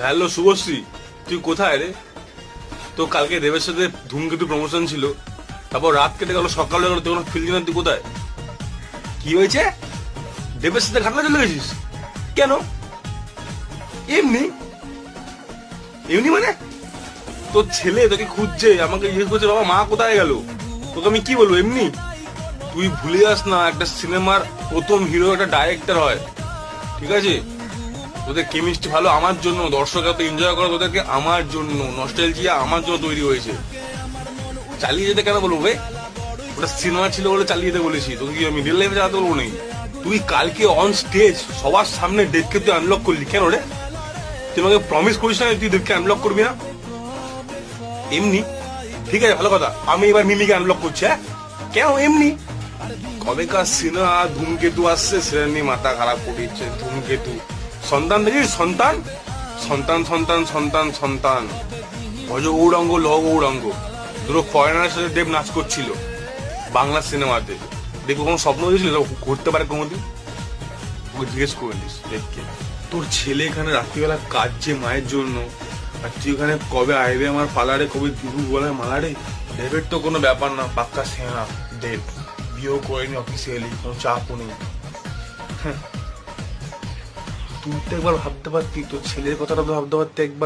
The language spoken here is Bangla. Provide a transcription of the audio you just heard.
হ্যালো শুভশ্রী, তুই কোথায় রে? তো কালকে দেবের সাথে ধূমকেতু প্রমোশন ছিল, তারপর রাত কেটে গেল, সকাল হয়ে গেল, তুই কোনো ফিল্ড না, তুই কোথায়? কি হয়েছে? দেবের সাথে ঘাটলা চলে গেছিস কেন? এমনি এমনি মানে? তোর ছেলে তোকে খুঁজছে, আমাকে জিজ্ঞেস করছে বাবা মা কোথায় গেল। তোকে আমি কি বলবো? এমনি? তুই ভুলে যাস না, একটা সিনেমার প্রথম হিরো একটা ডাইরেক্টর হয়, ঠিক আছে? তোদের কেমিস্ট্রি ভালো আমার জন্য, দর্শক এত এনজয় করে তোদেরকে আমার জন্য, নস্টালজিয়া আমার জন্য তৈরি হয়েছে। চালিয়ে যেতে কেন বলবো ভাই? ওটা সিনেমা ছিল বলে চালিয়ে যেতে বলেছি, তোকে কি আমি রিয়েল লাইফে চালাতে বলবো নাকি? তুই কালকে অন স্টেজ সবার সামনে ডেটকে তুই আনলক করলি কেন রে? তুই আমাকে প্রমিস করিস না তুই ডেটকে আনলক করবি না? এমনি? ঠিক আছে, ভালো কথা, আমি এবার মিমিকে আনলক করছি। হ্যাঁ কেন এমনি? কবেকার সিনেমা ধূমকেতু আসছে, সেটা নিয়ে মাথা খারাপ করে দিচ্ছে। ধূমকেতু সন্তান দেখিস, সন্তান সন্তান সন্তান সন্তান সন্তান, ভজ গৌরাঙ্গ ল গৌরাঙ্গ, দুটো ফরেনারের সাথে দেব নাচ করছিল বাংলা সিনেমাতে। দেখবো কোনো স্বপ্ন হয়েছিল করতে পারে কোনোদিন? ওকে জিজ্ঞেস করে নিস দেখকে। তোর ছেলে এখানে রাত্রিবেলা কাঁদছে মায়ের জন্য, আর তুই ওখানে কবে আইবে আমার পালারে, কবে দিবু বলার মালারে। দেবের তো কোনো ব্যাপার না, পাক্কা সেনা দেব, বিয়েও করেনি অফিসিয়ালি, কোনো চাপও নেই। তুই তো একবার ভাবতে পারতি, তোর ছেলের কথাটা তো ভাবতে পারতি একবার।